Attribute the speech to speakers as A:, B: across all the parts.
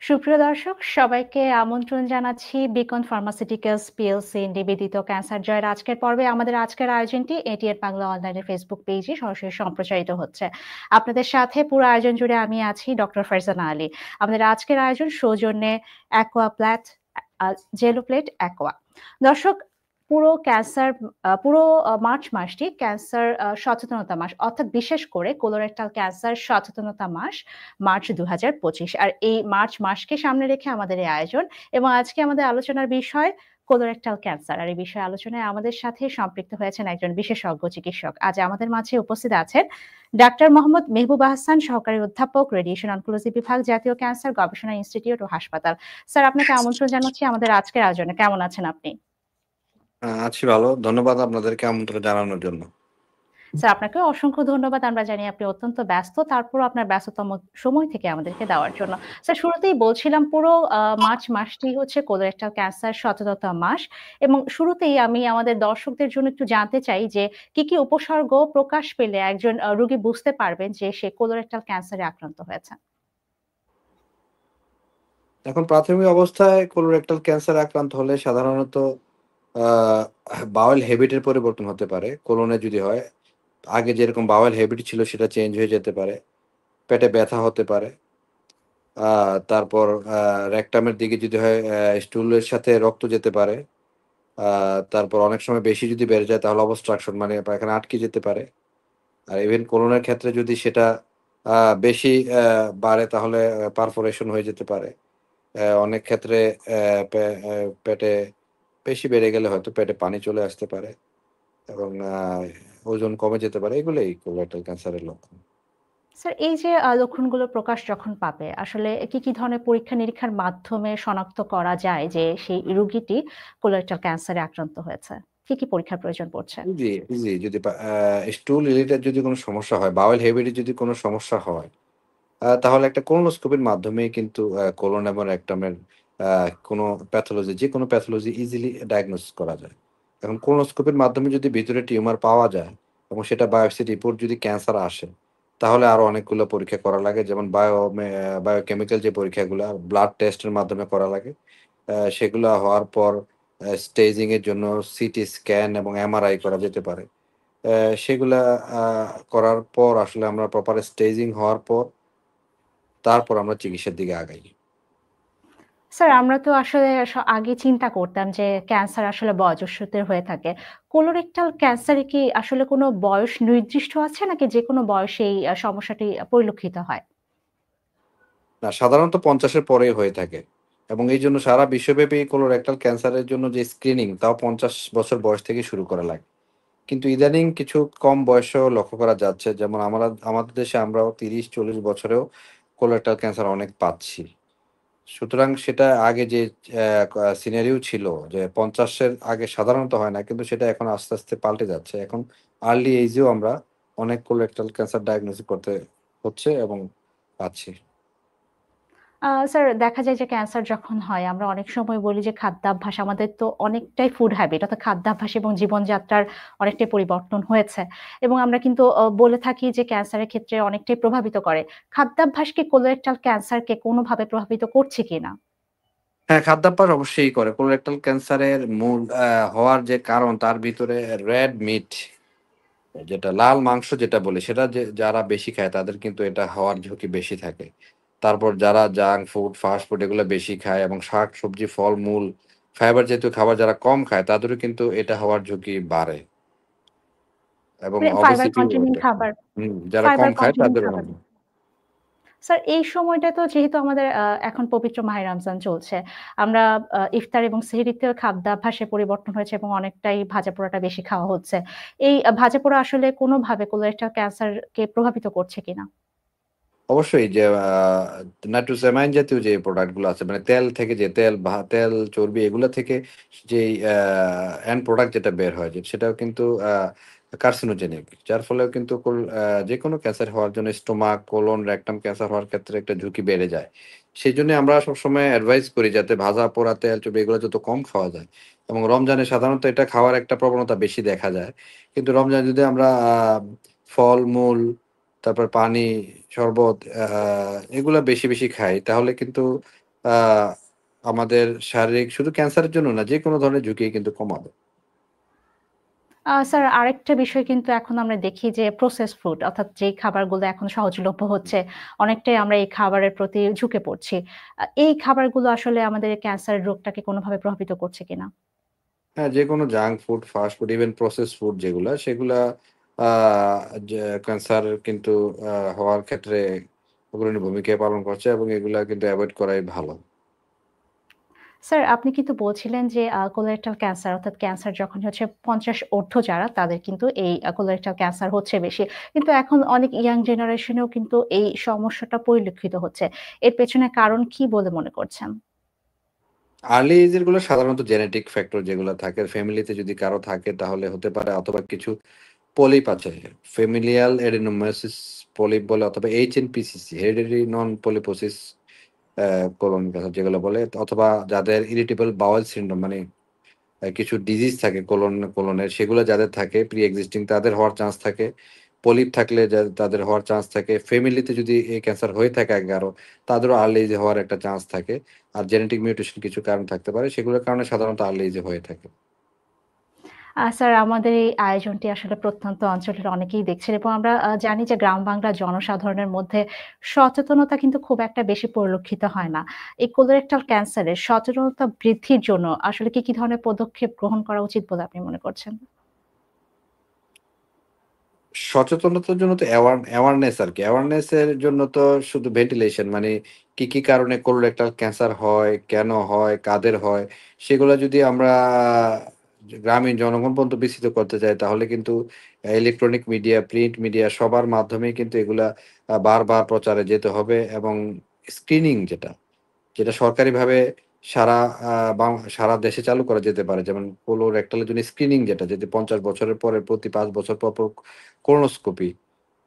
A: সুপ্রিয় দর্শক, সবাইকে আমন্ত্রণ জানাচ্ছি বিকন ফার্মাসিউটিক্যালস পিএলসি নিবেদিত ক্যান্সার জয়ের আজকের পর্বে। আমাদের আজকের আয়োজনটি এটিএন বাংলা অনলাইনের ফেসবুক পেজে সরাসরি সম্প্রচারিত হচ্ছে। আপনাদের সাথে পুরো আয়োজন জুড়ে আমি আছি ডক্টর ফারজানা আলী। আমাদের আজকের আয়োজন সৌজন্যে অ্যাকোয়াপ্লাট জেলোপ্লেট অ্যাকোয়া। দর্শক, পুরো মার্চ মাসটি ক্যান্সার সচেতনতা মাস, অর্থাৎ বিশেষ করে কোলোরেক্টাল ক্যান্সার সচেতনতা মাস মার্চ 2025। আর এই মার্চ মাসকে সামনে রেখে আমাদের এই আয়োজন। এবং আজকে আমাদের আলোচনার বিষয় কোলোরেক্টাল ক্যান্সার। আর এই বিষয়ে আলোচনায় আমাদের সাথে সম্পৃক্ত হয়েছেন একজন বিশেষজ্ঞ চিকিৎসক। আজ আমাদের মাঝে উপস্থিত আছেন ডাক্তার মোহাম্মদ মেহবুব আহসান, সহকারী অধ্যাপক, রেডিয়েশন অনকোলজি বিভাগ, জাতীয় ক্যান্সার গবেষণা ইনস্টিটিউট ও হাসপাতাল। স্যার, আপনাকে আমন্ত্রণ জানাচ্ছি আমাদের আজকের আয়োজনে। কেমন আছেন আপনি?
B: আছি ভালো। ধন্যবাদ আপনাদেরকে আমন্ত্রণ জানানোর জন্য।
A: স্যার, আপনাকে অসংখ্য ধন্যবাদ। আমরা জানি আপনি অত্যন্ত ব্যস্ত। তারপরও আপনার ব্যস্ততম সময় থেকে আমাদেরকে দেওয়ার জন্য। স্যার, শুরুতেই বলছিলাম পুরো মার্চ মাসটি হচ্ছে কোলোরেক্টাল ক্যান্সার সচেতনতা মাস। এবং শুরুতেই আমি আমাদের দর্শকদের জন্য একটু জানতে চাই যে কি উপসর্গ প্রকাশ পেলে একজন রোগী বুঝতে পারবেন যে সে কোলোরেক্টাল ক্যান্সারে আক্রান্ত হয়েছে?
B: এখন প্রাথমিক অবস্থায় কোলোরেক্টাল ক্যান্সার আক্রান্ত হলে সাধারণত বাওয়েল হ্যাবিটের পরিবর্তন হতে পারে। কোলনে যদি হয়, আগে যেরকম বাওয়েল হ্যাবিট ছিল সেটা চেঞ্জ হয়ে যেতে পারে। পেটে ব্যথা হতে পারে। তারপর রেকটামের দিকে যদি হয়, স্টুলের সাথে রক্ত যেতে পারে। তারপর অনেক সময় বেশি যদি বেড়ে যায় তাহলে অবস্ট্রাকশন মানে পায়খানা আটকে যেতে পারে। আর ইভেন কোলনের ক্ষেত্রে যদি সেটা বেশি বাড়ে তাহলে পারফোরেশন হয়ে যেতে পারে। অনেক ক্ষেত্রে পেটে পেশি বেড়ে গেলে হয়তো পেটে পানি চলে আসতে পারে এবং ওজন কমে যেতে পারে। এগুলোই কোলোরেক্টাল ক্যান্সারের লক্ষণ।
A: স্যার, এই যে লক্ষণগুলো প্রকাশ যখন পাবে, আসলে কি ধরনের পরীক্ষা-নিরীক্ষার মাধ্যমে শনাক্ত করা যায় যে সেই রোগীটি কোলোরেক্টাল ক্যান্সারে আক্রান্ত হয়েছে? কি পরীক্ষার প্রয়োজন পড়ছে?
B: জি, জি। যদি স্টুল রিলেটেড যদি কোনো সমস্যা হয়, বাওয়েল হ্যাবিট এর যদি কোনো সমস্যা হয়, তাহলে একটা কোলোনোস্কোপির মাধ্যমেই কিন্তু কোলন এবং রেকটামের আ কোনো প্যাথোলজি, যেকোনো প্যাথোলজি ইজিলি ডায়াগনোসিস করা যায়। এখন কোলোনোস্কোপির মাধ্যমে যদি ভিতরে টিউমার পাওয়া যায় এবং সেটা বায়োপসি রিপোর্ট যদি ক্যান্সার আসে, তাহলে আরো অনেকগুলো পরীক্ষা করা লাগে। যেমন বায়োকেমিক্যাল যে পরীক্ষাগুলা ব্লাড টেস্টের মাধ্যমে করা লাগে। সেগুলা হওয়ার পর স্টেজিং এর জন্য সিটি স্ক্যান এবং এমআরআই করা যেতে পারে। অ্যা সেগুলা আ করার পর আসলে আমরা প্রপার স্টেজিং হওয়ার পর তারপর আমরা চিকিৎসার দিকে আগাই।
A: স্যার, আমরা তো আসলে আগে চিন্তা করতাম যে ক্যান্সার আসলে বয়োজ্যেষ্ঠদের হয়ে থাকে। কোলোরেক্টাল ক্যান্সারে কি আসলে কোনো বয়স নির্দিষ্ট আছে নাকি যেকোনো বয়সেই সমস্যাটি পরিলক্ষিত হয়?
B: না, সাধারণত ৫০ এর পরেই হয়ে থাকে এবং এইজন্য সারা বিশ্বব্যাপী কোলোরেক্টাল ক্যান্সারের জন্য যে স্ক্রিনিং তাও ৫০ বছর বয়স থেকে শুরু করা লাগে। কিন্তু ইদানিং কিছু কম বয়সেও লক্ষ্য করা যাচ্ছে। যেমন আমাদের দেশে আমরাও ৩০-৪০ বছরেও কোলোরেক্টাল ক্যান্সার অনেক পাচ্ছি। সুতরাং সেটা আগে যে সিনারিও ছিল যে ৫০ এর আগে সাধারণত হয় না। কিন্তু সেটা এখন আস্তে, আস্তে পাল্টে যাচ্ছে। এখন আর্লি এইজ এও আমরা অনেক কোলোরেক্টাল ক্যান্সার ডায়াগনোসিস করতে হচ্ছে এবং পাচ্ছি।
A: স্যার, দেখা যায় যে ক্যান্সার যখন হয় আমরা অনেক সময় বলি যে খাদ্যাভ্যাস, আমাদের তো অনেকটাই ফুড হ্যাবিট অর্থাৎ খাদ্যাভ্যাস এবং জীবনযাত্রার অনেকটাই পরিবর্তন হয়েছে। এবং আমরা কিন্তু বলে থাকি যে ক্যান্সারের ক্ষেত্রে অনেকটাই প্রভাবিত করে। খাদ্যাভ্যাস কি কোলোরেক্টাল ক্যান্সারকে কোনোভাবে প্রভাবিত করছে কিনা?
B: হ্যাঁ, খাদ্যাভ্যাস অবশ্যই করে। কোলোরেক্টাল ক্যান্সারের মূল হওয়ার যে কারণ তার ভিতরে রেড মিট যেটা লাল মাংস যেটা বলি সেটা যারা বেশি খায় তাদের কিন্তু এটা হওয়ার ঝুঁকি বেশি থাকে। তারপর যারা জাঙ্ক ফুড, ফাস্ট ফুড এগুলো বেশি খায় এবং শাক-সবজি, ফলমূল, ফাইবার জাতীয় খাবার যারা কম খায় তাদেরও কিন্তু এটা হওয়ার ঝুঁকি বাড়ে এবং
A: মানে ফাইবার
B: ওবেসিটি
A: কনটেনিং
B: ওঠে।
A: খাবার
B: যারা কম
A: ফাইবার
B: খায়
A: কনটেনিং
B: তাদেরও
A: খাবার।
B: হবে।
A: স্যার, এই সময়টা তো যেহেতু আমাদের এখন পবিত্র মাহে রমজান চলছে। আমরা ইফতার এবং সেহরিতেও খাদ্যাভ্যাসে পরিবর্তন হয়েছে এবং অনেকটাই ভাজাপোড়াটা বেশি খাওয়া হচ্ছে। এই ভাজাপোড়া আসলে কোনোভাবে কোলোরেক্টাল ক্যান্সারকে প্রভাবিত করছে কিনা?
B: অবশ্যই যে নাইট্রোসামাইন জাতীয় যে প্রোডাক্ট গুলো আছে মানে তেল থেকে যে তেল, চর্বি এগুলা থেকে যেই এন্ড প্রোডাক্ট যেটা বের হয় যে সেটাও কিন্তু কার্সিনোজেনিক। যার ফলেও কিন্তু যেকোনো ক্যান্সার হওয়ার জন্য স্টোমাক, কোলন, রেকটাম ক্যান্সার হওয়ার ক্ষেত্রে একটা ঝুঁকি বেড়ে যায়। সেজন্য আমরা সবসময় অ্যাডভাইস করি যাতে ভাজা, পোড়া তেল, চর্বি এগুলো যত কম খাওয়া যায়। এবং রমজানে সাধারণত এটা খাওয়ার একটা প্রবণতা বেশি দেখা যায়। কিন্তু রমজানে যদি আমরা ফলমূল তারপর পানি, শরবত এগুলা বেশি, বেশি খাই তাহলে কিন্তু আহ, আমাদের শারীরিক শুধু ক্যান্সারের জন্য না, যে কোনো ধরনের ঝুঁকি কিন্তু কমাবে।
A: স্যার আরেকটা বিষয় কিন্তু এখন আমরা দেখি যে প্রসেস ফুড অর্থাৎ যেই খাবারগুলো এখন সহজলভ্য হচ্ছে, অনেকটাই আমরা এই খাবারের প্রতি ঝুঁকে পড়ছি। এই খাবারগুলো আসলে আমাদের ক্যান্সারের রোগটাকে কোনোভাবে প্রভাবিত করছে কিনা?
B: হ্যাঁ, যেকোনো junk food, fast food, even process food যেগুলা, সেগুলা আ যে ক্যান্সার কিন্তু হওয়ার ক্ষেত্রে অগ্রণী ভূমিকা পালন করছে এবং এগুলা কিন্তু এভয়েড করাই ভালো।
A: স্যার আপনি কিন্তু বলছিলেন যে কোলোরেক্টাল ক্যান্সার অর্থাৎ ক্যান্সার যখন হচ্ছে ৫০ ঊর্ধ্ব যারা তাদের কিন্তু এই কোলোরেক্টাল ক্যান্সার হচ্ছে বেশি। কিন্তু এখন অনেক ইয়াং জেনারেশনেও কিন্তু এই সমস্যাটা পরিলক্ষিত হচ্ছে। এর পেছনে কারণ কি বলে মনে করছেন?
B: আর্লি এজ এর গুলো সাধারণত জেনেটিক ফ্যাক্টর যেগুলা থাকে, ফ্যামিলিতে যদি কারো থাকে তাহলে হতে পারে, অথবা কিছু পলিপ আছে। ফ্যামিলিয়াল অ্যাডেনোমায়োসিস পলিপ বলে, অথবা এইচএনপিসিসি, হেরিডিটারি নন পলিপোসিস কোলন ক্যান্সার যেগুলো বলে, অথবা যাদের ইরিটেবল বাওয়েল সিনড্রোম, মানে কিছু ডিজিজ থাকে কোলনের, সেগুলো যাদের থাকে প্রি এক্সিস্টিং, তাদের হওয়ার চান্স থাকে। পলিপ থাকলে তাদের হওয়ার চান্স থাকে। ফ্যামিলিতে যদি এই ক্যান্সার হয়ে থাকে আগে আরো, তাদেরও আর্লি এজে হওয়ার একটা চান্স থাকে। আর জেনেটিক মিউটেশন কিছু কারণ থাকতে পারে, সেগুলোর কারণে সাধারণত আর্লি এজে হয়ে থাকে।
A: স্যার আমাদের এই আয়োজনটি আসলে প্রত্যন্ত অঞ্চলের অনেকেই দেখছেন এবং আমরা জানি যে গ্রাম বাংলার জনসাধারণের মধ্যে সচেতনতা কিন্তু খুব একটা বেশি পরিলক্ষিত হয় না। এই কোলোরেক্টাল ক্যান্সারের সচেতনতা বৃদ্ধির জন্য আসলে কি ধরনের পদক্ষেপ গ্রহণ করা উচিত বলে আপনি মনে করছেন?
B: সচেতনতার জন্য তো অ্যাওয়ারনেস আরকি। অ্যাওয়ারনেস এর জন্য তো শুধু ভেন্টিলেশন, মানে কি কারণে কোলোরেক্টাল ক্যান্সার হয়, কেন হয়, কাদের হয়, সেগুলা যদি আমরা গ্রামীণ জনগণ পর্যন্ত বিস্তৃত করতে চাই, তাহলে কিন্তু ইলেকট্রনিক মিডিয়া, প্রিন্ট মিডিয়া সবার মাধ্যমেই কিন্তু এগুলা বারবার প্রচারে যেতে হবে। এবং স্ক্রিনিং যেটা সরকারিভাবে সারা সারা দেশে চালু করা যেতে পারে। যেমন কোলোরেক্টাল এর জন্য স্ক্রিনিং, যদি ৫০ বছরের পরে প্রতি ৫ বছর পর কোলোনোস্কোপি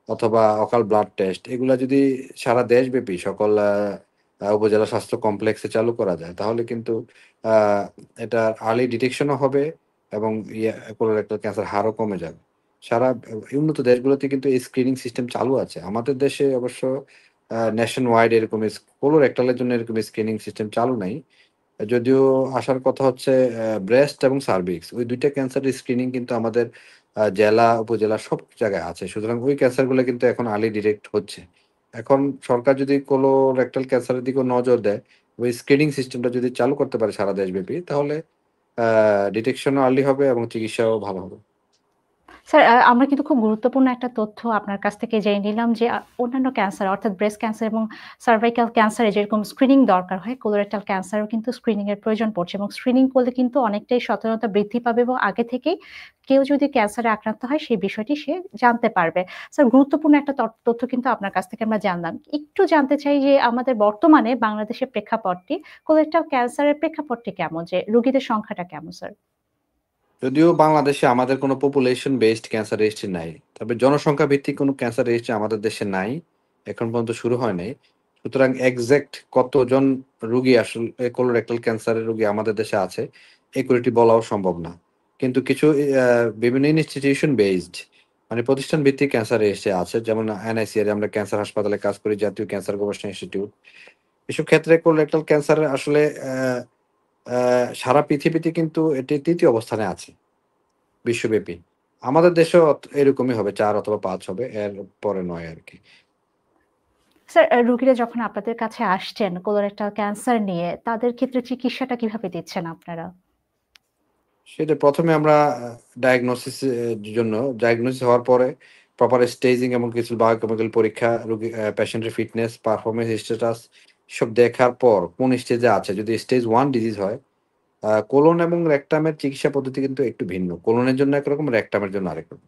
B: অথবা অকাল ব্লাড টেস্ট, এগুলা যদি সারা দেশব্যাপী সকল উপজেলা স্বাস্থ্য কমপ্লেক্সে চালু করা যায়, তাহলে কিন্তু আ এটা আর্লি ডিটেকশন ও হবে এবং কোলোরেক্টাল ক্যান্সার হারও কমে যাবে। সারা উন্নত দেশগুলোতে কিন্তু এই স্ক্রিনিং সিস্টেম চালু আছে। আমাদের দেশে অবশ্য নেশন ওয়াইড এরকম কোলোরেক্টাল এর জন্য এরকম স্ক্রিনিং সিস্টেম চালু নাই। যদিও আসার কথা হচ্ছে ব্রেস্ট এবং সার্ভিক্স, ওই ২ টা ক্যান্সারের স্ক্রিনিং কিন্তু আমাদের জেলা, উপজেলা সব জায়গায় আছে। সুতরাং ওই ক্যান্সারগুলো কিন্তু এখন আর্লি ডিটেক্ট হচ্ছে। এখন সরকার যদি কোলোরেক্টাল ক্যান্সারের দিকেও নজর দেয়, ওই স্ক্রিনিং সিস্টেমটা যদি চালু করতে পারে সারা দেশব্যাপী, তাহলে ডিটেকশনও আর্লি হবে এবং চিকিৎসাও ভালো হবে।
A: স্যার আমরা কিন্তু খুব গুরুত্বপূর্ণ একটা তথ্য আপনার কাছ থেকে জেনে নিলাম যে অন্যান্য ক্যান্সার অর্থাৎ ব্রেস্ট ক্যান্সার এবং সার্ভাইকাল ক্যান্সারে যেরকম স্ক্রিনিং দরকার হয়, কোলোরেক্টাল ক্যান্সারেও কিন্তু স্ক্রিনিং এর প্রয়োজন পড়ছে এবং স্ক্রিনিং করলে কিন্তু অনেকটাই সচেতনতা বৃদ্ধি পাবে এবং আগে থেকেই কেউ যদি ক্যান্সারে আক্রান্ত হয় সেই বিষয়টি সে জানতে পারবে। স্যার গুরুত্বপূর্ণ একটা তথ্য কিন্তু আপনার কাছ থেকে আমরা জানলাম। একটু জানতে চাই যে আমাদের বর্তমানে বাংলাদেশের প্রেক্ষাপটটি কোলোরেক্টাল ক্যান্সারের প্রেক্ষাপটটি কেমন? যে রোগীদের সংখ্যাটা কেমন স্যার?
B: যদিও বাংলাদেশে আমাদের কোনো পপুলেশন বেসড ক্যান্সার রেজিস্ট্রি নাই। তবে জনসংখ্যা ভিত্তিক কোনো ক্যান্সার রেজিস্ট্রি আমাদের দেশে নাই। এখন পর্যন্ত শুরু হয় নাই। সুতরাং এক্সাক্ট কতজন রোগী আসলে কোলোরেক্টাল ক্যান্সারের রোগী আমাদের দেশে আছে, একুরেটলি বলাও সম্ভব না। কিন্তু কিছু বিভিন্ন ইনস্টিটিউশন বেসড, মানে প্রতিষ্ঠান ভিত্তিক ক্যান্সার রেজিস্ট্রি আছে। যেমন এনআইসিআর, আমরা ক্যান্সার হাসপাতালে কাজ করি, জাতীয় ক্যান্সার গবেষণা ইনস্টিটিউট। এসব ক্ষেত্রে কোলোরেক্টাল ক্যান্সারের আসলে সারা পৃথিবীতে কিন্তু এটি ৩য় অবস্থানে আছে। বিশ্বব্যাপী। আমাদের দেশেও এরকমই হবে, ৪ অথবা ৫ হবে। এর পরে নয় আরকি।
A: স্যার রোগীরা যখন আপনাদের কাছে আসছেন কোলোরেক্টাল ক্যান্সার নিয়ে, তাদের ক্ষেত্রে চিকিৎসাটা কিভাবে দিচ্ছেন আপনারা?
B: সেটা ১ম এ আমরা ডায়াগনোসিস এর জন্য, ডায়াগনোসিস হওয়ার পরে প্রপার স্টেজিং এবং কিছু বায়োকেমিক্যাল পরীক্ষা, রোগী পেশেন্টের ফিটনেস, পারফরম্যান্স স্ট্যাটাস সব দেখার পর কোন স্টেজে আছে। যদি স্টেজ 1 ডিজিজ হয়, কোলন এবং রেকটামের চিকিৎসা পদ্ধতি কিন্তু একটু ভিন্ন। কোলনের জন্য একরকম, রেকটামের জন্য আরেক রকম।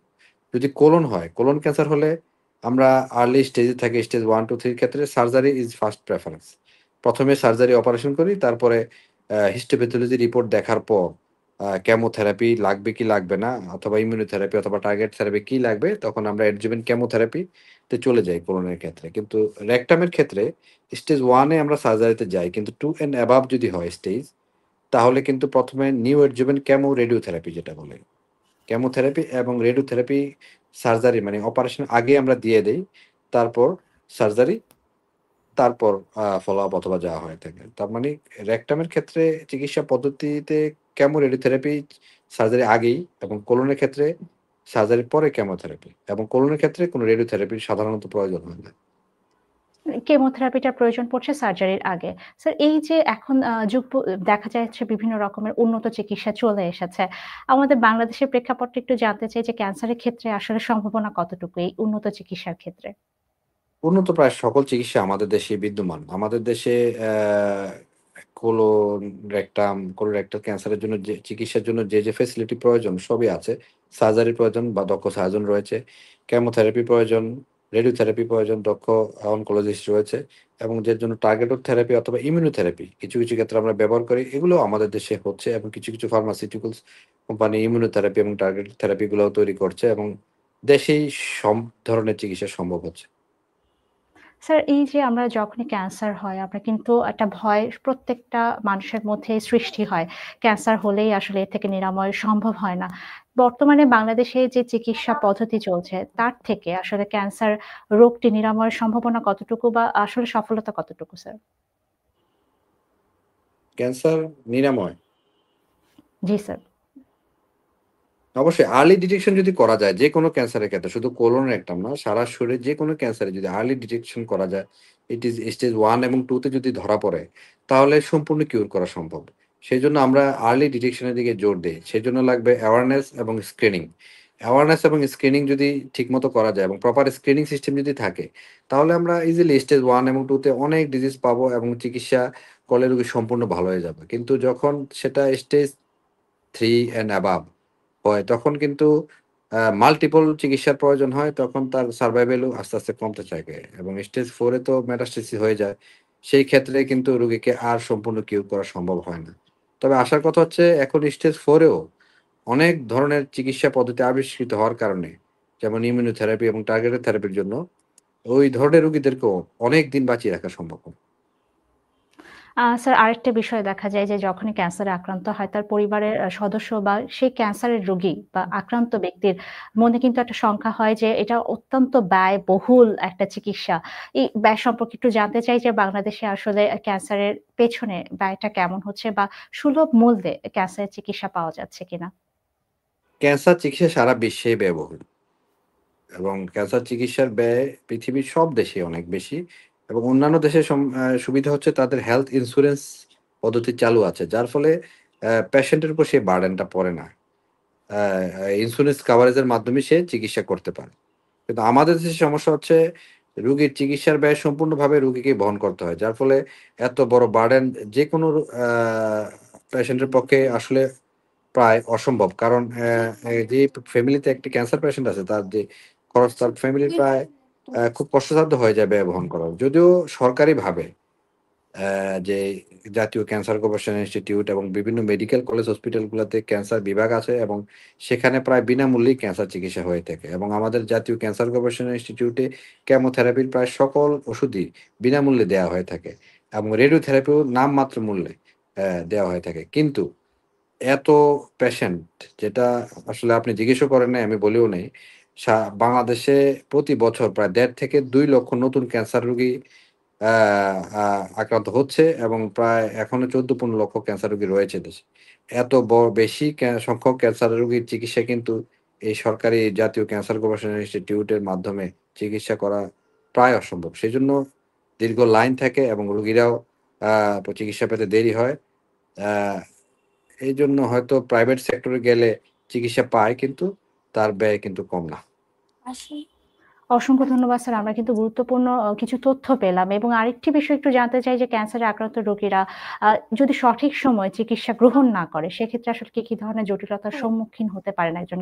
B: যদি কোলন হয়, কোলন ক্যান্সার হলে আমরা আর্লি স্টেজে থাকি, স্টেজ 1, 2, 3 এর ক্ষেত্রে সার্জারি ইস ফার্স্ট প্রেফারেন্স। ১ম এ সার্জারি অপারেশন করি, তারপরে হিস্টোপ্যাথোলজি রিপোর্ট দেখার পর কেমোথেরাপি লাগবে কি লাগবে না, অথবা ইমিউনোথেরাপি অথবা টার্গেট থেরাপি কি লাগবে, তখন আমরা অ্যাডজুভেন্ট কেমোথেরাপি তে চলে যাই কোলনের ক্ষেত্রে। কিন্তু রেকটামের ক্ষেত্রে স্টেজ 1 এ আমরা সার্জারিতে যাই। কিন্তু 2 অ্যান্ড অ্যাবাভ যদি হয় স্টেজ, তাহলে কিন্তু ১ম এ নিও অ্যাডজুভেন্ট রেডিওথেরাপি যেটা বলে। কেমোথেরাপি এবং রেডিওথেরাপি সার্জারি, মানে অপারেশন আগে আমরা দিয়ে দেই। তারপর সার্জারি তারপর ফলো আপ অথবা যাওয়া হয়ে থাকে। তার মানে রেকটামের ক্ষেত্রে চিকিৎসা পদ্ধতিতে কেমো রেডিওথেরাপি সার্জারি আগেই এবং কোলনের ক্ষেত্রে সার্জারির পরে কেমোথেরাপি এবং কোলনের ক্ষেত্রে কোনো রেডিওথেরাপির সাধারণত প্রয়োজন হয় না।
A: কেমোথেরাপিটার প্রয়োজন পড়ছে সার্জারির আগে। স্যার এই যে এখন দেখা যাচ্ছে বিভিন্ন রকমের উন্নত চিকিৎসা চলে এসেছে। আমাদের বাংলাদেশের প্রেক্ষাপটটা একটু জানতে চাই যে ক্যান্সারের ক্ষেত্রে আসলে সম্ভাবনা কতটুকু এই উন্নত চিকিৎসার ক্ষেত্রে?
B: উন্নত প্রায় সকল চিকিৎসা আমাদের দেশে বিদ্যমান। আমাদের দেশে কোলন, রেকটাম, কোলোরেক্টাল ক্যান্সারের জন্য যে চিকিৎসার জন্য যে ফেসিলিটি প্রয়োজন সবই আছে। সার্জারি প্রয়োজন বা দক্ষ সার্জন রয়েছে। কেমোথেরাপি প্রয়োজন, রেডিওথেরাপি প্রয়োজন, দক্ষ অনকোলজিস্ট রয়েছে এবং যার জন্য টার্গেটেড থেরাপি অথবা ইমিউনোথেরাপি কিছু ক্ষেত্রে আমরা ব্যবহার করি। এগুলো আমাদের দেশে হচ্ছে এবং কিছু ফার্মাসিউটিক্যালস কোম্পানি ইমিউনোথেরাপি এবং টার্গেটেড থেরাপি গুলাও তৈরি করছে এবং দেশেই সব ধরনের চিকিৎসা সম্ভব হচ্ছে।
A: স্যার এই যে আমরা যখনই ক্যান্সার হয় আমরা কিন্তু একটা ভয় প্রত্যেকটা মানুষের মধ্যেই সৃষ্টি হয়। ক্যান্সার হলেই আসলে এর থেকে নিরাময় সম্ভব হয় না। বর্তমানে বাংলাদেশে যে চিকিৎসা পদ্ধতি চলছে তার থেকে আসলে ক্যান্সার রোগটি নিরাময়ের সম্ভাবনা কতটুকু বা আসলে সফলতা কতটুকু স্যার?
B: ক্যান্সার নিরাময়
A: জি স্যার।
B: অবশ্যই আর্লি ডিটেকশন যদি করা যায় যেকোনো ক্যান্সারের ক্ষেত্রে শুধু কোলন রেকটাম না, সারা শরীরে যেকোনো ক্যান্সারে যদি আর্লি ডিটেকশন করা যায়, ইট ইস স্টেজ 1 এবং 2 তে যদি ধরা পড়ে, তাহলে সম্পূর্ণ কিউর করা সম্ভব। সেজন্য আমরা আর্লি ডিটেকশন এর দিকে জোর দেই। সেজন্য লাগবে অ্যাওয়ারনেস এবং স্ক্রিনিং। অ্যাওয়ারনেস এবং স্ক্রিনিং যদি ঠিকমতো করা যায় এবং প্রপার স্ক্রিনিং সিস্টেম যদি থাকে, তাহলে আমরা ইজিলি স্টেজ 1 এবং 2 তে অনেক ডিজিজ পাবো এবং চিকিৎসা করলে রোগী সম্পূর্ণ ভালো হয়ে যাবে। কিন্তু যখন সেটা স্টেজ 3 অ্যান্ড অ্যাবাভ হয় তখন কিন্তু মাল্টিপল চিকিৎসার প্রয়োজন হয়। তখন তার সারভাইভাল ও আস্তে কমতে থাকে এবং স্টেজ 4 এ তো মেটাস্টেসিস হয়ে যায়। সেই ক্ষেত্রে কিন্তু রোগীকে আর সম্পূর্ণ কিউর করা সম্ভব হয় না। তবে আশার কথা হচ্ছে এখন স্টেজ 4 এও অনেক ধরনের চিকিৎসা পদ্ধতি আবিষ্কৃত হওয়ার কারণে যেমন ইমিউনোথেরাপি এবং টার্গেটেড থেরাপির জন্য ওই ধরনের রোগীদেরকেও অনেক দিন বাঁচিয়ে রাখা সম্ভব।
A: স্যার আরেকটা বিষয় দেখা যায় যে যখনই ক্যান্সারে আক্রান্ত হয় তার পরিবারের সদস্য বা সেই ক্যান্সারের রোগী বা আক্রান্ত ব্যক্তির মনে কিন্তু একটা শঙ্কা হয় যে এটা অত্যন্ত ব্যয়বহুল একটা চিকিৎসা। এই ব্যয় সম্পর্কে একটু জানতে চাই যে বাংলাদেশে আসলে ক্যান্সারের পেছনে ব্যয়টা কেমন হচ্ছে বা সুলভ মূল্যে ক্যান্সারের চিকিৎসা পাওয়া যাচ্ছে কিনা?
B: ক্যান্সার চিকিৎসা সারা বিশ্বেই ব্যয়বহুল। এবং ক্যান্সার চিকিৎসার ব্যয় পৃথিবীর সব দেশেই অনেক বেশি এবং অন্যান্য দেশের সুবিধা হচ্ছে তাদের হেলথ ইন্সুরেন্স পদ্ধতি চালু আছে। যার ফলে পেশেন্টের উপর সেই বার্ডেনটা পড়ে না। আ ইন্সুরেন্স কাভারেজের মাধ্যমে সে চিকিৎসা করতে পারে। কিন্তু আমাদের দেশে সমস্যা হচ্ছে রোগীর চিকিৎসার ব্যয় সম্পূর্ণভাবে রোগীকেই বহন করতে হয়। যার ফলে এত বড় বার্ডেন যেকোনো আ পেশেন্টের পক্ষে আসলে প্রায় অসম্ভব। কারণ যে ফ্যামিলিতে একটি ক্যান্সার পেশেন্ট আছে তার যে খরচ তার ফ্যামিলির প্রায় খুব কষ্টসাধ্য হয়ে যায় ব্যয় বহন করা। যদিও সরকারিভাবে যে জাতীয় ক্যান্সার গবেষণা ইনস্টিটিউট এবং বিভিন্ন মেডিকেল কলেজ হসপিটালগুলোতে ক্যান্সার বিভাগ আছে এবং সেখানে প্রায় বিনামূল্যেই ক্যান্সার চিকিৎসা হয়ে থাকে এবং আমাদের জাতীয় ক্যান্সার গবেষণা ইনস্টিটিউটে কেমোথেরাপির প্রায় সকল ওষুধই বিনামূল্যে দেয়া হয়ে থাকে এবং রেডিওথেরাপিও নামমাত্র মূল্যে দেওয়া হয়ে থাকে। কিন্তু এত পেশেন্ট যেটা আসলে আপনি জিজ্ঞেসও করেন নাই, আমি বলিও নাই। বাংলাদেশে প্রতি বছর প্রায় ১.৫ থেকে ২ লক্ষ নতুন ক্যান্সার রোগী আ আ আক্রান্ত হচ্ছে এবং প্রায় এখনো ১৪-১৫ লক্ষ ক্যান্সার রোগী রয়েছে দেশে। এত বেশি সংখ্যক ক্যান্সার রোগীর চিকিৎসা কিন্তু এই সরকারি জাতীয় ক্যান্সার গবেষণা ইনস্টিটিউটের মাধ্যমে চিকিৎসা করা প্রায় অসম্ভব। সেজন্য দীর্ঘ লাইন থাকে এবং রোগীরাও আ চিকিৎসা পেতে দেরি হয়। আ এইজন্য হয়তো প্রাইভেট সেক্টরে গেলে চিকিৎসা পায় কিন্তু তার ব্যয় কিন্তু কম না।
A: অসংখ্য ধন্যবাদ স্যার। আমরা কিন্তু গুরুত্বপূর্ণ কিছু তথ্য পেলাম এবং আরেকটি বিষয় একটু জানতে চাই যে ক্যান্সারে আক্রান্ত রোগীরা যদি সঠিক সময়ে চিকিৎসা গ্রহণ না করে সেক্ষেত্রে আসলে কি ধরনের জটিলতার সম্মুখীন হতে পারেন একজন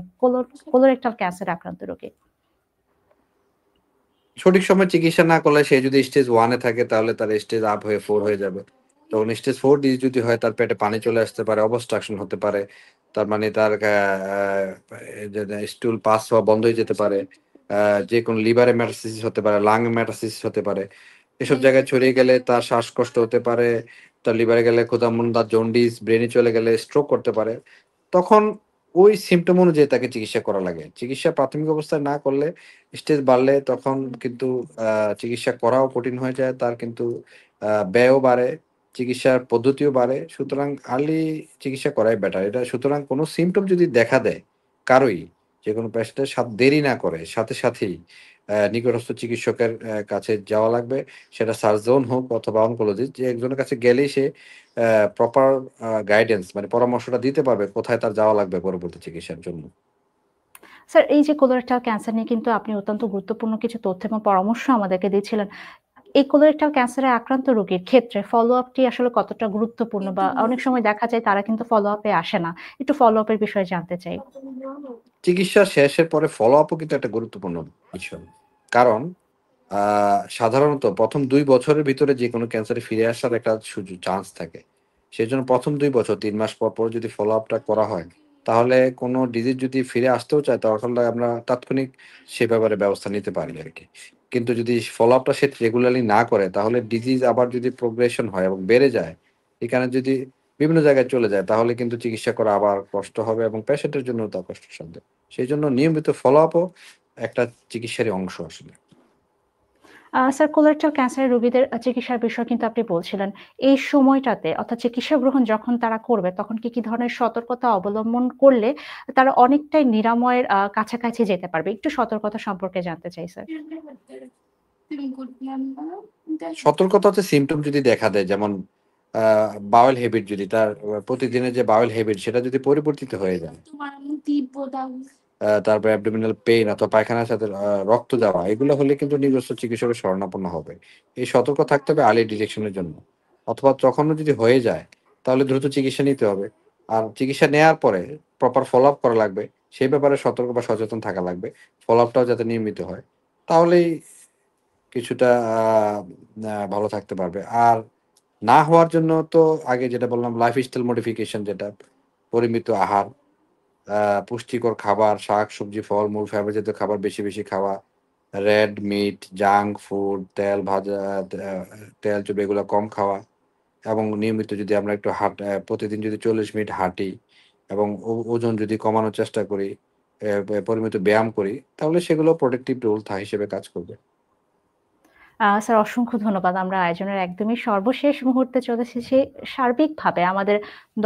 A: কোলোরেক্টাল ক্যান্সারে আক্রান্ত রোগী?
B: সঠিক সময়ে চিকিৎসা না করলে সে যদি স্টেজ 1 এ থাকে তাহলে তার স্টেজ আপ হয়ে 4 হয়ে যাবে। তখন স্টেজ 4 ডিজিজ যদি হয় তার পেটে পানি চলে আসতে পারে, অবস্ট্রাকশন হতে পারে। তার মানে তার যে স্টুল পাস হওয়া বন্ধ হয়ে যেতে পারে। আ যেকোনো লিভারে মেটাসিস হতে পারে, লাং মেটাসিস হতে পারে। এসব জায়গায় ছড়িয়ে গেলে তার শ্বাসকষ্ট হতে পারে, তার লিভারে গেলে ক্ষুধা-মন্দা, জন্ডিস, ব্রেইনে চলে গেলে স্ট্রোক করতে পারে। তখন ওই সিম্পটম অনুযায়ী তাকে চিকিৎসা করা লাগে। চিকিৎসা প্রাথমিক অবস্থায় না করলে স্টেজ বাড়লে তখন কিন্তু আ চিকিৎসা করাও কঠিন হয়ে যায়। তার কিন্তু ব্যয়ও বাড়ে, চিকিৎসার পদ্ধতিও বাড়ে। সুতরাং আর্লি চিকিৎসা করাই বেটার। এটা সুতরাং কোন সিম্পটম যদি দেখা দেয় কারোই, যেকোনো পেশেন্টের দেরি না করে সাথেই নিকটস্থ চিকিৎসকের কাছে যাওয়া লাগবে। সেটা সার্জন হোক অথবা অনকোলজিস্ট, যে একজনের কাছে গেলেই সে প্রপার গাইডেন্স মানে পরামর্শটা দিতে পারবে কোথায় তার যাওয়া লাগবে পরবর্তী চিকিৎসার জন্য।
A: স্যার এই যে কোলোরেক্টাল ক্যান্সার নিয়ে কিন্তু আপনি অত্যন্ত গুরুত্বপূর্ণ কিছু তথ্য এবং পরামর্শ আমাদেরকে দিচ্ছিলেন। এই কোলোরেক্টাল ক্যান্সারে আক্রান্ত রোগীর ক্ষেত্রে ফলো আপ টি আসলে কতটা গুরুত্বপূর্ণ বা অনেক সময় দেখা যায় তারা কিন্তু ফলো আপ এ আসে না। একটু ফলো আপ এর বিষয়ে জানতে চাই।
B: চিকিৎসা শেষের পরে ফলো-আপ ও কিন্তু একটা গুরুত্বপূর্ণ বিষয়। কারণ আ সাধারণত ১ম ২ বছরের ভিতরে যেকোনো ক্যান্সারে ফিরে আসার একটা চান্স থাকে। সেজন্য ১ম ২ বছর ৩ মাস পর যদি ফলো-আপ টা করা হয়, তাহলে কোনো ডিজিজ যদি ফিরে আসতেও চায় তাহলে আমরা তাৎক্ষণিক সে ব্যাপারে ব্যবস্থা নিতে পারি আরকি। কিন্তু যদি ফলো-আপ টা সে রেগুলারলি না করে তাহলে ডিজিজ আবার যদি প্রোগ্রেশন হয় এবং বেড়ে যায়, এখানে যদি বিভিন্ন জায়গায় চলে যায় তাহলে কিন্তু চিকিৎসা করা আবার কষ্ট হবে এবং পেশেন্টের জন্যও তা কষ্টসাধ্য। সেজন্য নিয়মিত ফলো-আপ ও একটা চিকিৎসারই অংশ আসলে।
A: স্যার কোলোরেক্টাল ক্যান্সারের রোগীদের চিকিৎসার বিষয়ে কিন্তু আপনি বলছিলেন। এই সময়টাতে অর্থাৎ চিকিৎসা গ্রহণ যখন তারা করবে তখন কি ধরনের সতর্কতা অবলম্বন করলে তারা অনেকটাই নিরাময়ের কাছাকাছি যেতে পারবে? একটু সতর্কতা সম্পর্কে জানতে চাই স্যার।
B: সতর্কতা হচ্ছে সিম্পটম যদি দেখা দেয়, যেমন আ বাওয়েল হ্যাবিট যদি তার প্রতিদিনের যে বাওয়েল হ্যাবিট সেটা যদি পরিবর্তিত হয়ে যায়। তারপরে অ্যাবডোমিনাল পেইন অথবা পায়খানার সাথে রক্ত যাওয়া, এগুলো হলে কিন্তু নিজস্ব চিকিৎসকের শরণাপন্ন হবে। এই সতর্ক থাকতে হবে আর্লি ডিটেকশন এর জন্য। অথবা তখনও যদি হয়ে যায় তাহলে দ্রুত চিকিৎসা নিতে হবে। আর চিকিৎসা নেয়ার পরে প্রপার ফলো আপ করা লাগবে। সেই ব্যাপারে সতর্ক বা সচেতন থাকা লাগবে। ফলো আপটাও যাতে নিয়মিত হয়। তাহলেই কিছুটা আ আ ভালো থাকতে পারবে। আর না হওয়ার জন্য তো আগে যেটা বললাম লাইফস্টাইল মডিফিকেশন, যেটা পরিমিত আহার, আ পুষ্টিকর খাবার, শাক-সবজি, ফলমূল, ফাইবার জাতীয় খাবার বেশি খাওয়া, রেড মিট, জাঙ্ক ফুড, তেল ভাজা, আ তেল চর্বি এগুলা কম খাওয়া এবং নিয়মিত যদি আমরা একটু প্রতিদিন যদি ৪০ মিনিট হাঁটি এবং ওজন যদি কমানোর চেষ্টা করি, পরিমিত ব্যায়াম করি, তাহলে সেগুলো প্রোটেক্টিভ রোল হিসেবে কাজ করবে।
A: স্যার অসংখ্য ধন্যবাদ। আমরা আয়োজনের একদমই সর্বশেষ মুহূর্তে চলে এসেছি। সার্বিকভাবে আমাদের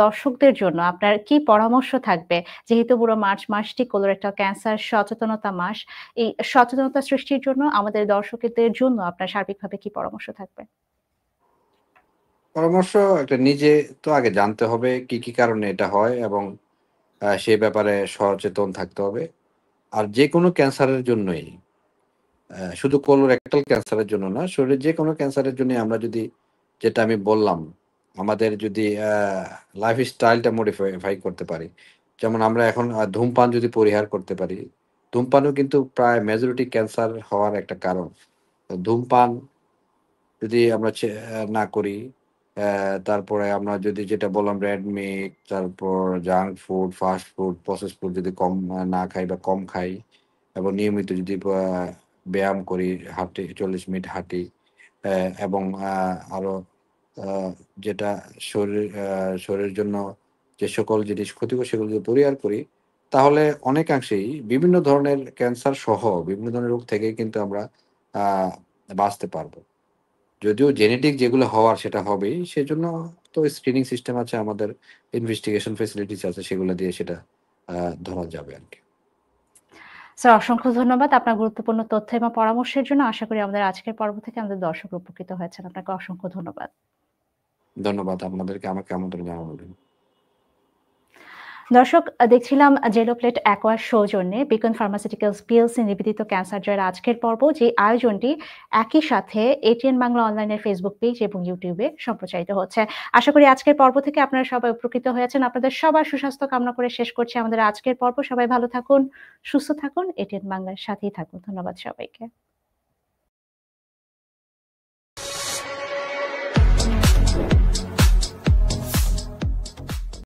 A: দর্শকদের জন্য আপনার কি পরামর্শ থাকবে? যেহেতু পুরো মার্চ মাসটি কোলোরেক্টাল ক্যান্সার সচেতনতা মাস। এই সচেতনতা সৃষ্টির জন্য আমাদের দর্শকদের জন্য আপনার সার্বিকভাবে কি পরামর্শ থাকবে?
B: পরামর্শ একটা, নিজে তো আগে জানতে হবে কি কারণে এটা হয় এবং সে ব্যাপারে সচেতন থাকতে হবে। আর যেকোনো ক্যান্সারের জন্যই, শুধু কোলোরেক্টাল ক্যান্সারের জন্য না, শরীরের যেকোনো ক্যান্সারের জন্যই আমরা যদি, যেটা আমি বললাম, আমাদের যদি লাইফস্টাইলটা মডিফাই করতে পারি। যেমন আমরা এখন ধূমপান যদি পরিহার করতে পারি, ধূমপানও কিন্তু প্রায় মেজরিটি ক্যান্সার হওয়ার একটা কারণ। তো ধূমপান যদি আমরা না করি, তারপরে আমরা যদি যেটা বললাম রেড মিট, তারপর junk food, fast food, processed food যদি কম না খাই বা কম খাই এবং নিয়মিত যদি ব্যায়াম করি, ৪০ মিনিট হাঁটি, অ্যা এবং আরো আ যেটা শরীরের জন্য যে সকল জিনিস ক্ষতিকর সেগুলো যদি পরিহার করি, তাহলে অনেকাংশেই বিভিন্ন ধরনের ক্যান্সার সহ বিভিন্ন ধরনের রোগ থেকে কিন্তু আমরা আ বাঁচতে পারবো। যদিও জেনেটিক যেগুলো হওয়ার সেটা হবেই। সেজন্য তো স্ক্রিনিং সিস্টেম আছে আমাদের, ইনভেস্টিগেশন ফেসিলিটিস আছে, সেগুলো দিয়ে সেটা আ ধরা যাবে আরকি।
A: স্যার অসংখ্য ধন্যবাদ আপনার গুরুত্বপূর্ণ তথ্য এবং পরামর্শের জন্য। আশা করি আমাদের আজকের পর্ব থেকে আমাদের দর্শক উপকৃত হয়েছেন। আপনাকে অসংখ্য ধন্যবাদ।
B: ধন্যবাদ আপনাদেরকে আমাকে আমন্ত্রণ জানানোর জন্য।
A: দর্শক দেখছিলাম জেলো প্লেট অ্যাকোয়ার সৌজন্যে বিকন ফার্মাসিউটিক্যালস পিএলসি নিবেদিত ক্যান্সার জয়ের আজকের পর্ব, যে আয়োজনটি একই সাথে এটিএন বাংলা অনলাইনের ফেসবুক পেজ এবং ইউটিউবে সম্প্রচারিত হচ্ছে। আশা করি আজকের পর্ব থেকে আপনারা সবাই উপকৃত হয়েছেন। আপনাদের সবার সুস্বাস্থ্য কামনা করে শেষ করছি আমাদের আজকের পর্ব। সবাই ভালো থাকুন, সুস্থ থাকুন, এটিএন বাংলার সাথেই থাকুন। ধন্যবাদ সবাইকে।